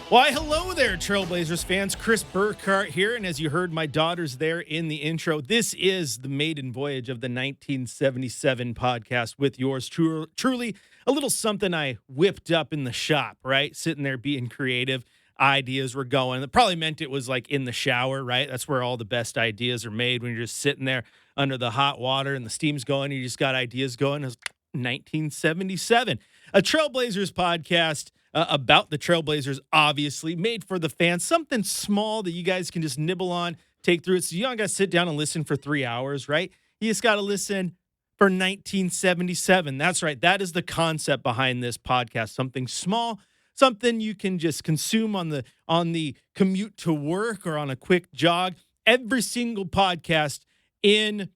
Why, hello there, Trailblazers fans. Chris Burkhardt here, and as you heard my daughters there in the intro, this is the maiden voyage of the 1977 podcast with yours truly. A little something I whipped up in the shop, right? Sitting there being creative. Ideas were going. It probably meant it was like in the shower, right? That's where all the best ideas are made, when you're just sitting there under the hot water and the steam's going. You just got ideas going. It was 1977. A Trailblazers podcast about the Trailblazers, obviously, made for the fans. Something small that you guys can just nibble on, take through it. So you don't got to sit down and listen for 3 hours, right? You just got to listen for 1977. That's right. That is the concept behind this podcast. Something small, something you can just consume on the commute to work or on a quick jog. Every single podcast in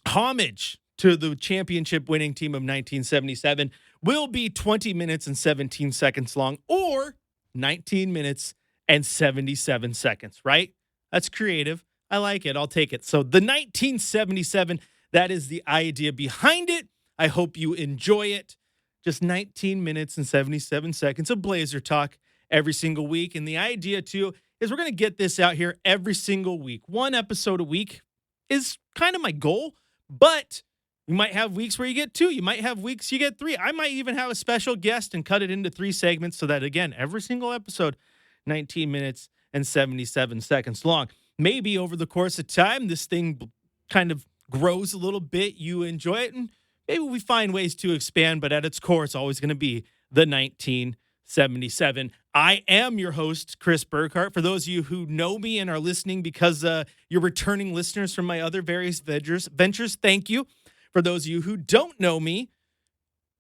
homage to the championship winning team of 1977 will be 20 minutes and 17 seconds long, or 19 minutes and 77 seconds, right? That's creative. I like it. I'll take it. So the 1977, that is the idea behind it. I hope you enjoy it. Just 19 minutes and 77 seconds of Blazer talk every single week. And the idea, too, is we're going to get this out here every single week. One episode a week is kind of my goal, but you might have weeks where you get 2. You might have weeks you get 3. I might even have a special guest and cut it into 3 segments so that, again, every single episode, 19 minutes and 77 seconds long. Maybe over the course of time, this thing kind of grows a little bit. You enjoy it, and maybe we find ways to expand, but at its core, it's always going to be the 1977. I am your host, Chris Burkhardt. For those of you who know me and are listening because you're returning listeners from my other various ventures, thank you. For those of you who don't know me,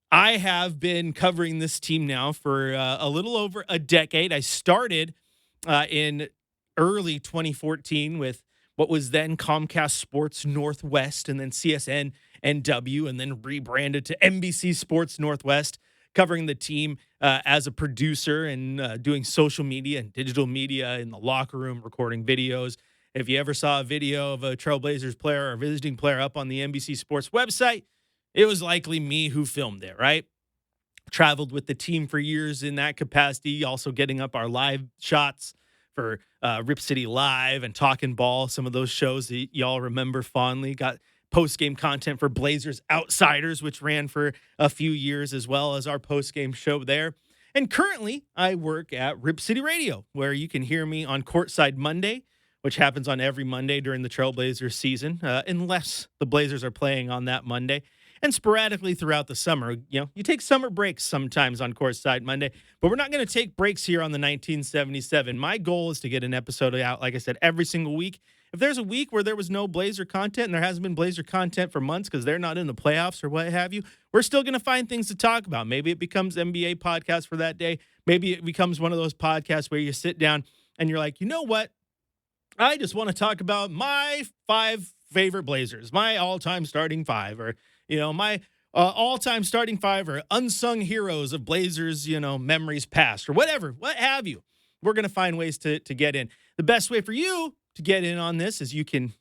I have been covering this team now for a little over a decade. I started in early 2014 with what was then Comcast Sports Northwest, and then CSN NW, and then rebranded to NBC Sports Northwest, covering the team as a producer and doing social media and digital media in the locker room, recording videos. If you ever saw a video of a Trailblazers player or visiting player up on the NBC Sports website, it was likely me who filmed it, right? Traveled with the team for years in that capacity, also getting up our live shots for Rip City Live and Talkin' Ball, some of those shows that y'all remember fondly. Got post-game content for Blazers Outsiders, which ran for a few years, as well as our post-game show there. And currently, I work at Rip City Radio, where you can hear me on Courtside Monday, which happens on every Monday during the Trailblazers season, unless the Blazers are playing on that Monday. And sporadically throughout the summer, you take summer breaks sometimes on Courtside Monday, but we're not going to take breaks here on the 1977. My goal is to get an episode out, like I said, every single week. If there's a week where there was no Blazer content, and there hasn't been Blazer content for months because they're not in the playoffs or what have you, we're still going to find things to talk about. Maybe it becomes NBA podcast for that day. Maybe it becomes one of those podcasts where you sit down and you're like, you know what? I just want to talk about my 5 favorite Blazers, my all-time starting 5, or, my all-time starting 5, or unsung heroes of Blazers, memories past, or whatever, what have you. We're going to find ways to get in. The best way for you to get in on this is you can,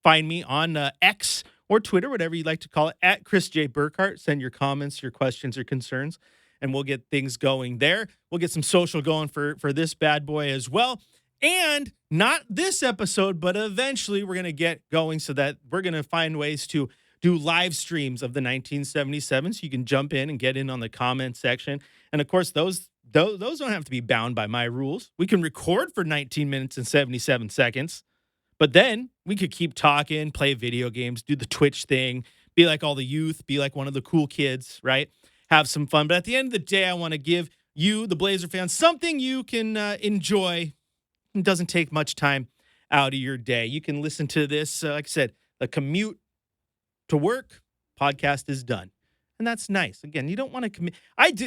find me on X or Twitter, whatever you like to call it, at Chris J. Burkhardt. Send your comments, your questions, or concerns, and we'll get things going there. We'll get some social going for this bad boy as well. And not this episode, but eventually we're going to get going so that we're going to find ways to do live streams of the 1977. So you can jump in and get in on the comment section. And of course, those don't have to be bound by my rules. We can record for 19 minutes and 77 seconds, but then we could keep talking, play video games, do the Twitch thing, be like all the youth, be like one of the cool kids, right? Have some fun. But at the end of the day, I want to give you, the Blazer fans, something you can enjoy. It doesn't take much time out of your day. You can listen to this, like I said, the commute to work, podcast is done. And that's nice. Again, you don't want to commit.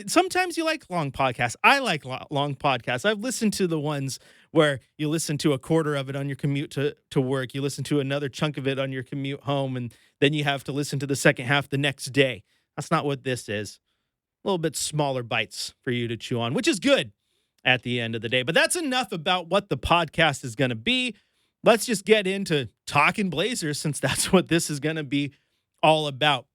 Sometimes you like long podcasts. I like long podcasts. I've listened to the ones where you listen to a quarter of it on your commute to work. You listen to another chunk of it on your commute home, and then you have to listen to the second half the next day. That's not what this is. A little bit smaller bites for you to chew on, which is good at the end of the day. But that's enough about what the podcast is going to be. Let's just get into talking Blazers, since that's what this is going to be all about.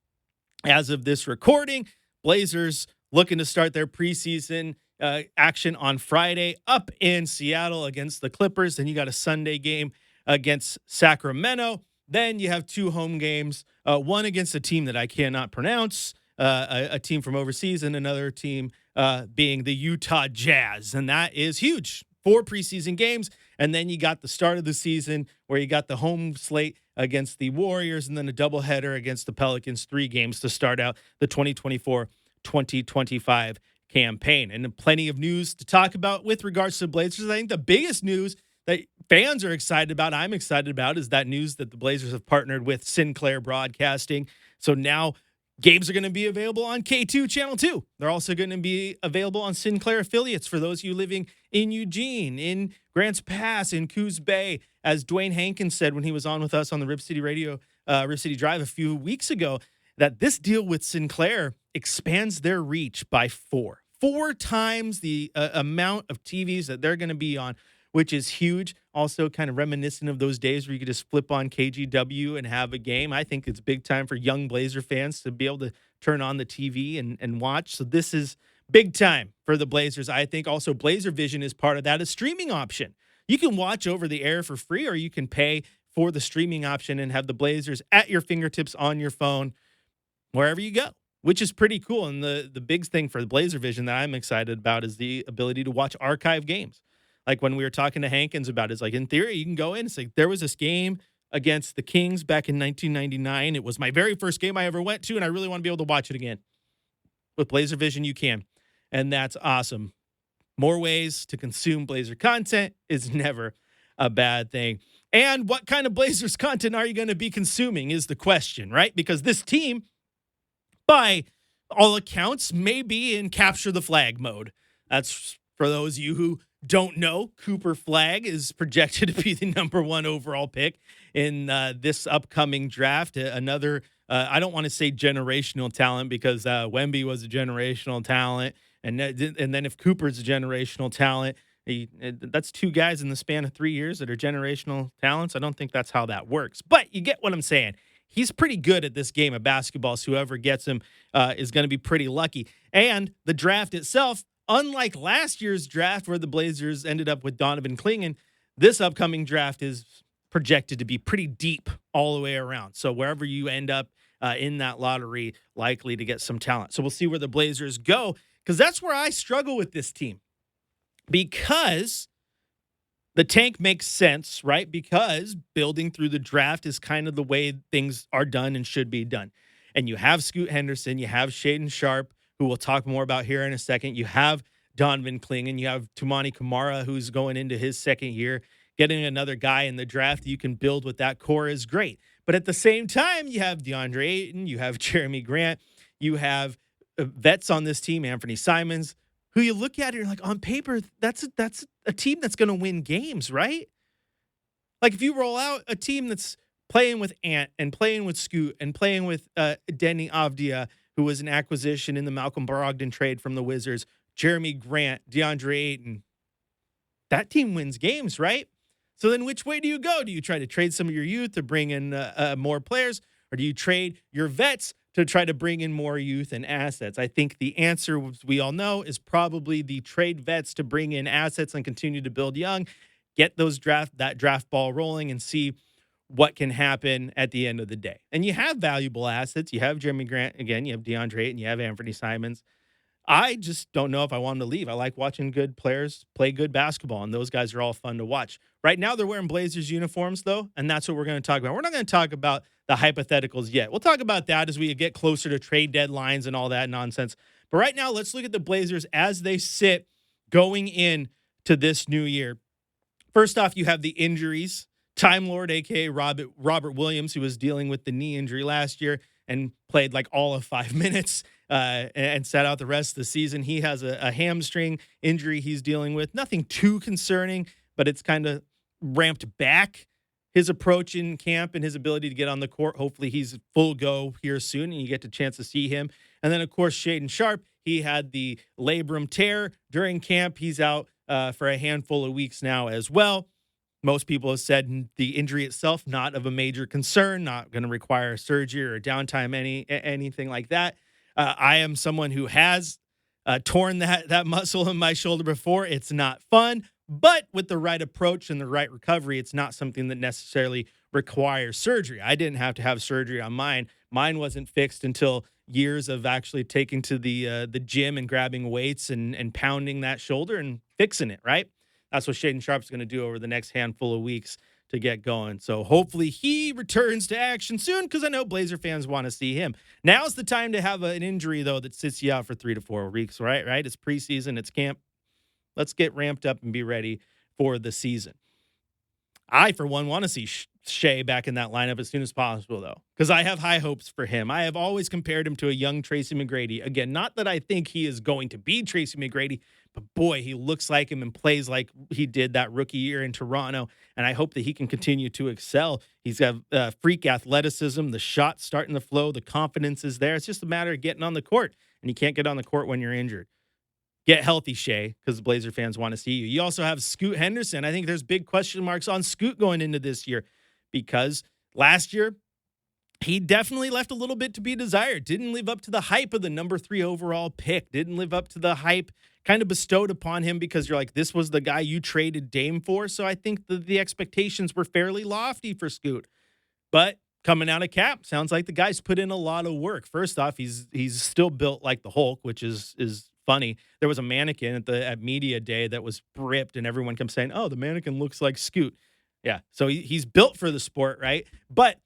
As of this recording, Blazers looking to start their preseason action on Friday up in Seattle against the Clippers. Then you got a Sunday game against Sacramento. Then you have 2 home games, one against a team that I cannot pronounce, a team from overseas, and another team being the Utah Jazz. And that is huge. 4 preseason games. And then you got the start of the season where you got the home slate against the Warriors and then a doubleheader against the Pelicans, 3 games to start out the 2024-2025 campaign. And plenty of news to talk about with regards to the Blazers. I think the biggest news that fans are excited about, I'm excited about, is that news that the Blazers have partnered with Sinclair Broadcasting. So now games are going to be available on K2 Channel 2. They're also going to be available on Sinclair affiliates for those of you living in Eugene, in Grants Pass, in Coos Bay. As Dwayne Hankins said when he was on with us on the Rip City Drive a few weeks ago, that this deal with Sinclair expands their reach by 4 times the amount of TVs that they're going to be on, which is huge. Also kind of reminiscent of those days where you could just flip on KGW and have a game. I think it's big time for young Blazer fans to be able to turn on the TV and watch. So this is big time for the Blazers. I think also Blazer Vision is part of that, a streaming option. You can watch over the air for free, or you can pay for the streaming option and have the Blazers at your fingertips on your phone wherever you go, which is pretty cool. And the big thing for the Blazer Vision that I'm excited about is the ability to watch archive games. Like when we were talking to Hankins about it, it's like, in theory, you can go in. It's like, there was this game against the Kings back in 1999. It was my very first game I ever went to, and I really want to be able to watch it again. With Blazer Vision, you can. And that's awesome. More ways to consume Blazer content is never a bad thing. And what kind of Blazers content are you going to be consuming is the question, right? Because this team, by all accounts, may be in capture the flag mode. That's for those of you who don't know. Cooper Flagg is projected to be the number 1 overall pick in this upcoming draft. Another, I don't want to say generational talent, because Wemby was a generational talent. And then if Cooper's a generational talent, that's 2 guys in the span of 3 years that are generational talents. I don't think that's how that works. But you get what I'm saying. He's pretty good at this game of basketball, so whoever gets him is going to be pretty lucky. And the draft itself, unlike last year's draft where the Blazers ended up with Donovan Clingan, this upcoming draft is projected to be pretty deep all the way around. So wherever you end up in that lottery, likely to get some talent. So we'll see where the Blazers go, because that's where I struggle with this team. Because the tank makes sense, right? Because building through the draft is kind of the way things are done and should be done. And you have Scoot Henderson, you have Shaedon Sharpe, who we'll talk more about here in a second. You have Donovan Clingan, you have Toumani Camara, who's going into his second year. Getting another guy in the draft you can build with that core is great. But at the same time, you have DeAndre Ayton, you have Jeremy Grant, you have vets on this team, Anthony Simons, who you look at and you're like, on paper, that's a team that's going to win games, right? Like if you roll out a team that's playing with Ant and playing with Scoot and playing with Denny Avdia, who was an acquisition in the Malcolm Brogdon trade from the Wizards, Jeremy Grant, DeAndre Ayton, that team wins games, right? So then which way do you go? Do you try to trade some of your youth to bring in more players, or do you trade your vets to try to bring in more youth and assets? I think the answer, we all know, is probably the trade vets to bring in assets and continue to build young, get that draft ball rolling, and see what can happen at the end of the day. And you have valuable assets. You have Jeremy Grant, again, you have DeAndre Ayton, you have Anthony Simons. I just don't know if I want him to leave. I like watching good players play good basketball, and those guys are all fun to watch. Right now, they're wearing Blazers uniforms, though, and that's what we're going to talk about. We're not going to talk about the hypotheticals yet. We'll talk about that as we get closer to trade deadlines and all that nonsense. But right now, let's look at the Blazers as they sit going in to this new year. First off, you have the injuries. Time Lord, a.k.a. Robert Williams, who was dealing with the knee injury last year and played like all of 5 minutes and sat out the rest of the season. He has a hamstring injury he's dealing with. Nothing too concerning, but it's kind of ramped back his approach in camp and his ability to get on the court. Hopefully he's full go here soon and you get a chance to see him. And then, of course, Shaedon Sharpe, he had the labrum tear during camp. He's out for a handful of weeks now as well. Most people have said the injury itself, not of a major concern, not going to require surgery or downtime, anything like that. I am someone who has torn that muscle in my shoulder before. It's not fun, but with the right approach and the right recovery, it's not something that necessarily requires surgery. I didn't have to have surgery on mine. Mine wasn't fixed until years of actually taking to the gym and grabbing weights and pounding that shoulder and fixing it, right? That's what Shaden Sharp's going to do over the next handful of weeks to get going. So hopefully he returns to action soon, because I know Blazer fans want to see him. Now's the time to have an injury, though, that sits you out for 3 to 4 weeks, right? Right? It's preseason, it's camp. Let's get ramped up and be ready for the season. I, for one, want to see Shea back in that lineup as soon as possible, though, because I have high hopes for him. I have always compared him to a young Tracy McGrady. Again, not that I think he is going to be Tracy McGrady, but boy, he looks like him and plays like he did that rookie year in Toronto, and I hope that he can continue to excel. He's got freak athleticism, the shot's starting to flow, the confidence is there. It's just a matter of getting on the court, and you can't get on the court when you're injured. Get healthy, Shea, because the Blazer fans want to see you. You also have Scoot Henderson. I think there's big question marks on Scoot going into this year, because last year he definitely left a little bit to be desired. Didn't live up to the hype of the number 3 overall pick. Didn't live up to the hype kind of bestowed upon him, because you're like, this was the guy you traded Dame for. So I think the expectations were fairly lofty for Scoot. But coming out of camp, sounds like the guy's put in a lot of work. First off, he's still built like the Hulk, which is funny. There was a mannequin at media day that was ripped, and everyone kept saying, "Oh, the mannequin looks like Scoot." Yeah, so he's built for the sport, right? But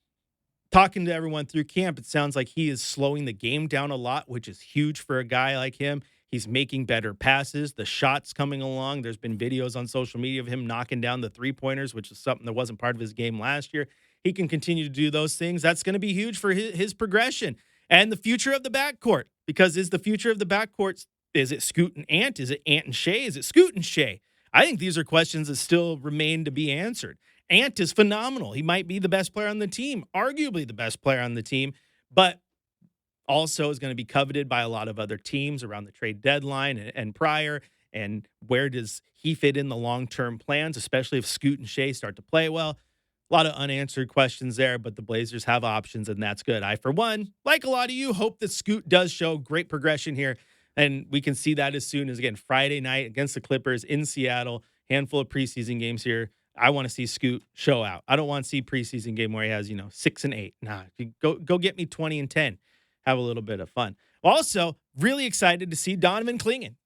talking to everyone through camp, it sounds like he is slowing the game down a lot, which is huge for a guy like him. He's making better passes. The shot's coming along. There's been videos on social media of him knocking down the three-pointers, which is something that wasn't part of his game last year. He can continue to do those things. That's going to be huge for his progression and the future of the backcourt, because is the future of the backcourt, is it Scoot and Ant? Is it Ant and Shea? Is it Scoot and Shea? I think these are questions that still remain to be answered. Ant is phenomenal. He might be the best player on the team, arguably the best player on the team, but also is going to be coveted by a lot of other teams around the trade deadline and prior. And where does he fit in the long-term plans, especially if Scoot and Shea start to play well? A lot of unanswered questions there, but the Blazers have options, and that's good. I, for one, like a lot of you, hope that Scoot does show great progression here, and we can see that as soon as, again, Friday night against the Clippers in Seattle, handful of preseason games here. I want to see Scoot show out. I don't want to see preseason game where he has, 6 and 8. Nah, go get me 20 and 10. Have a little bit of fun. Also, really excited to see Donovan Clingan.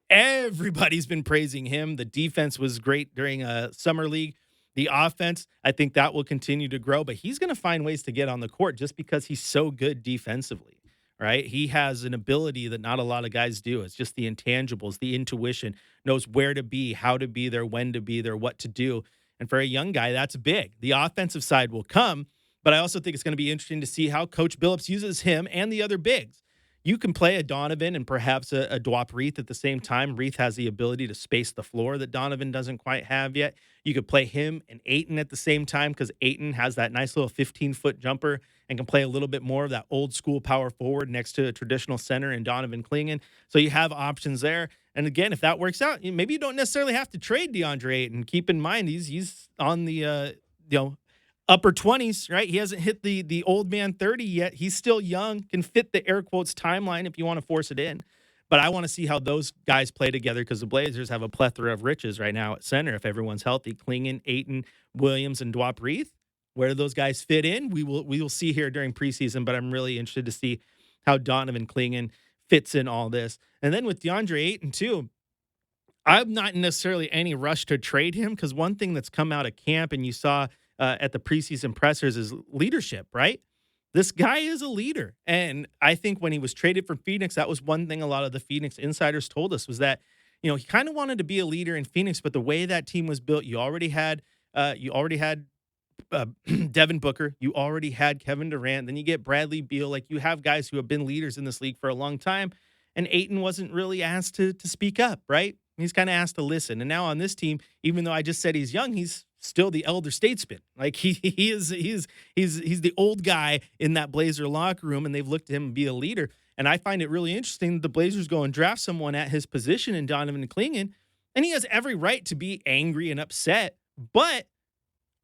Everybody's been praising him. The defense was great during Summer League. The offense, I think that will continue to grow, but he's going to find ways to get on the court just because he's so good defensively. Right? He has an ability that not a lot of guys do. It's just the intangibles, the intuition, knows where to be, how to be there, when to be there, what to do. And for a young guy, that's big. The offensive side will come, but I also think it's going to be interesting to see how Coach Billups uses him and the other bigs. You can play a Donovan and perhaps a Dwap Reith at the same time. Reith has the ability to space the floor that Donovan doesn't quite have yet. You could play him and Ayton at the same time, because Ayton has that nice little 15-foot jumper and can play a little bit more of that old school power forward next to a traditional center in Donovan Clingan. So you have options there. And again, if that works out, maybe you don't necessarily have to trade DeAndre Ayton. Keep in mind, he's on the upper 20s, right? He hasn't hit the old man 30 yet. He's still young, can fit the air quotes timeline if you want to force it in. But I want to see how those guys play together, because the Blazers have a plethora of riches right now at center if everyone's healthy. Clingan, Ayton, Williams, and Dwap Reith. Where do those guys fit in? We will see here during preseason, but I'm really interested to see how Donovan Clingan fits in all this. And then with DeAndre Ayton too, I'm not necessarily any rush to trade him, because one thing that's come out of camp and you saw at the preseason pressers is leadership, right? This guy is a leader. And I think when he was traded from Phoenix, that was one thing a lot of the Phoenix insiders told us, was that, he kind of wanted to be a leader in Phoenix, but the way that team was built, you already had Devin Booker, you already had Kevin Durant, then you get Bradley Beal. Like, you have guys who have been leaders in this league for a long time, and Ayton wasn't really asked to speak up, right? He's kind of asked to listen. And now on this team, even though I just said he's young, he's still the elder statesman. Like, he's the old guy in that Blazer locker room, and they've looked to him to be a leader. And I find it really interesting that the Blazers go and draft someone at his position in Donovan Clingan, and he has every right to be angry and upset, but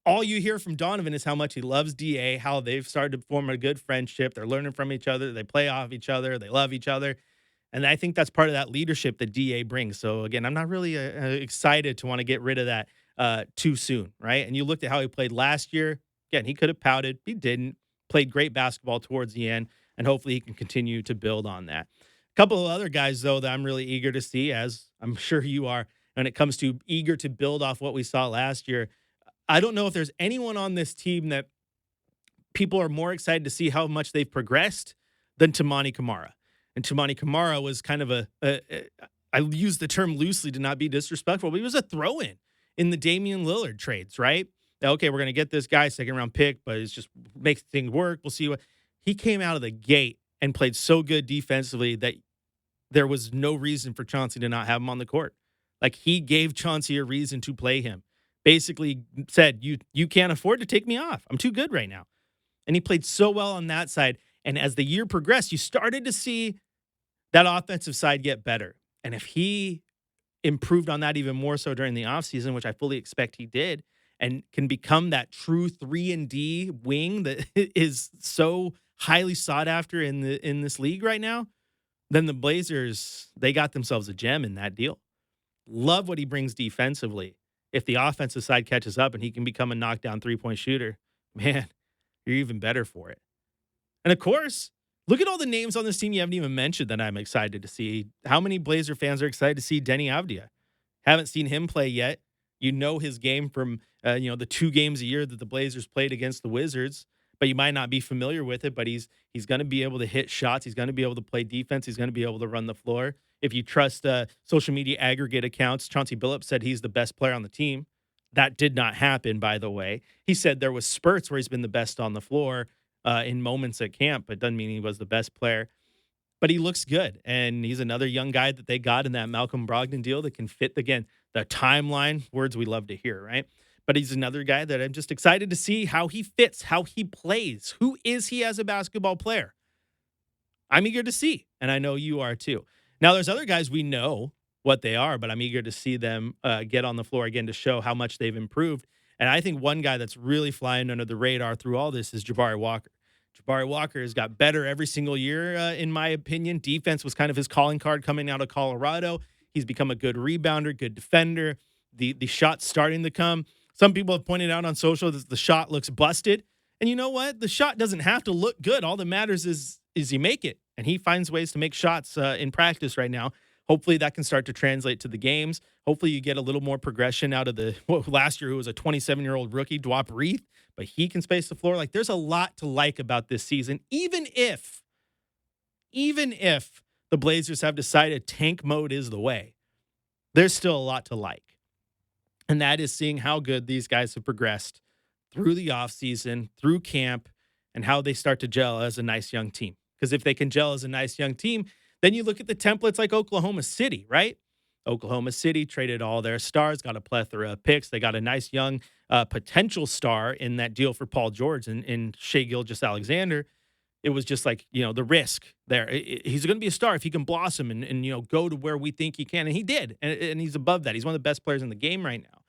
all you hear from Donovan is how much he loves DA, how they've started to form a good friendship. They're learning from each other. They play off each other. They love each other. And I think that's part of that leadership that DA brings. So again, I'm not really excited to want to get rid of that too soon, right? And you looked at how he played last year. Again, he could have pouted. He didn't. Played great basketball towards the end, and hopefully he can continue to build on that. A couple of other guys, though, that I'm really eager to see, as I'm sure you are, when it comes to eager to build off what we saw last year. I don't know if there's anyone on this team that people are more excited to see how much they've progressed than Toumani Camara. And Toumani Camara was kind of I use the term loosely to not be disrespectful, but he was a throw-in in the Damian Lillard trades, right? Okay, we're going to get this guy, second-round pick, but it's just makes things work. We'll see what. He came out of the gate and played so good defensively that there was no reason for Chauncey to not have him on the court. Like, he gave Chauncey a reason to play him. Basically said, you can't afford to take me off. I'm too good right now. And he played so well on that side. And as the year progressed, you started to see that offensive side get better. And if he improved on that even more so during the offseason, which I fully expect he did, and can become that true 3-and-D wing that is so highly sought after in this league right now, then the Blazers, they got themselves a gem in that deal. Love what he brings defensively. If the offensive side catches up and he can become a knockdown three-point shooter, man, you're even better for it. And of course, look at all the names on this team you haven't even mentioned that I'm excited to see. How many Blazer fans are excited to see Denny Avdia? Haven't seen him play yet. You know his game from the 2 games a year that the Blazers played against the Wizards, but you might not be familiar with it. But he's going to be able to hit shots. He's going to be able to play defense. He's going to be able to run the floor. If you trust social media aggregate accounts, Chauncey Billups said he's the best player on the team. That did not happen, by the way. He said there was spurts where he's been the best on the floor in moments at camp, but doesn't mean he was the best player. But he looks good, and he's another young guy that they got in that Malcolm Brogdon deal that can fit, again, the timeline, words we love to hear, right? But he's another guy that I'm just excited to see how he fits, how he plays. Who is he as a basketball player? I'm eager to see, and I know you are too. Now, there's other guys we know what they are, but I'm eager to see them get on the floor again to show how much they've improved. And I think one guy that's really flying under the radar through all this is Jabari Walker. Jabari Walker has got better every single year, in my opinion. Defense was kind of his calling card coming out of Colorado. He's become a good rebounder, good defender. The shot's starting to come. Some people have pointed out on social that the shot looks busted. And you know what? The shot doesn't have to look good. All that matters is you make it. And he finds ways to make shots in practice right now. Hopefully that can start to translate to the games. Hopefully you get a little more progression out of last year, who was a 27-year-old rookie, Dwap Reith, but he can space the floor. Like, there's a lot to like about this season, even if the Blazers have decided tank mode is the way. There's still a lot to like. And that is seeing how good these guys have progressed through the offseason, through camp, and how they start to gel as a nice young team. Because if they can gel as a nice young team, then you look at the templates like Oklahoma City, right? Oklahoma City traded all their stars, got a plethora of picks. They got a nice young potential star in that deal for Paul George and Shai Gilgeous-Alexander. It was just like, the risk there. He's going to be a star if he can blossom and go to where we think he can. And he did. And he's above that. He's one of the best players in the game right now.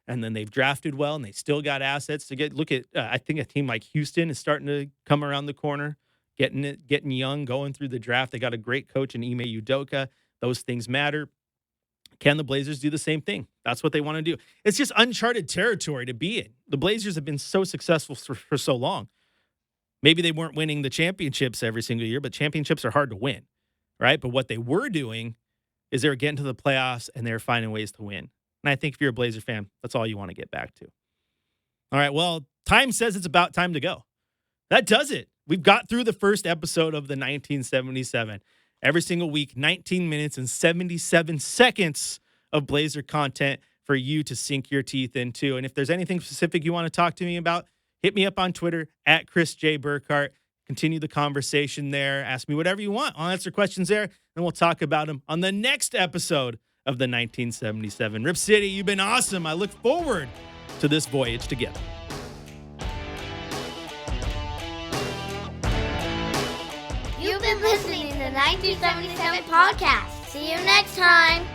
And then they've drafted well, and they still got assets to look at. I think a team like Houston is starting to come around the corner, getting young, going through the draft. They got a great coach in Ime Udoka. Those things matter. Can the Blazers do the same thing? That's what they want to do. It's just uncharted territory to be in. The Blazers have been so successful for so long. Maybe they weren't winning the championships every single year, but championships are hard to win, right? But what they were doing is they were getting to the playoffs and they were finding ways to win. And I think if you're a Blazer fan, that's all you want to get back to. All right, well, time says it's about time to go. That does it. We've got through the first episode of the 1977. Every single week, 19 minutes and 77 seconds of Blazer content for you to sink your teeth into. And if there's anything specific you want to talk to me about, hit me up on Twitter at Chris J. Burkhardt. Continue the conversation there. Ask me whatever you want. I'll answer questions there, and we'll talk about them on the next episode of the 1977. Rip City, you've been awesome. I look forward to this voyage together. You've been listening to the 1977 podcast. See you next time.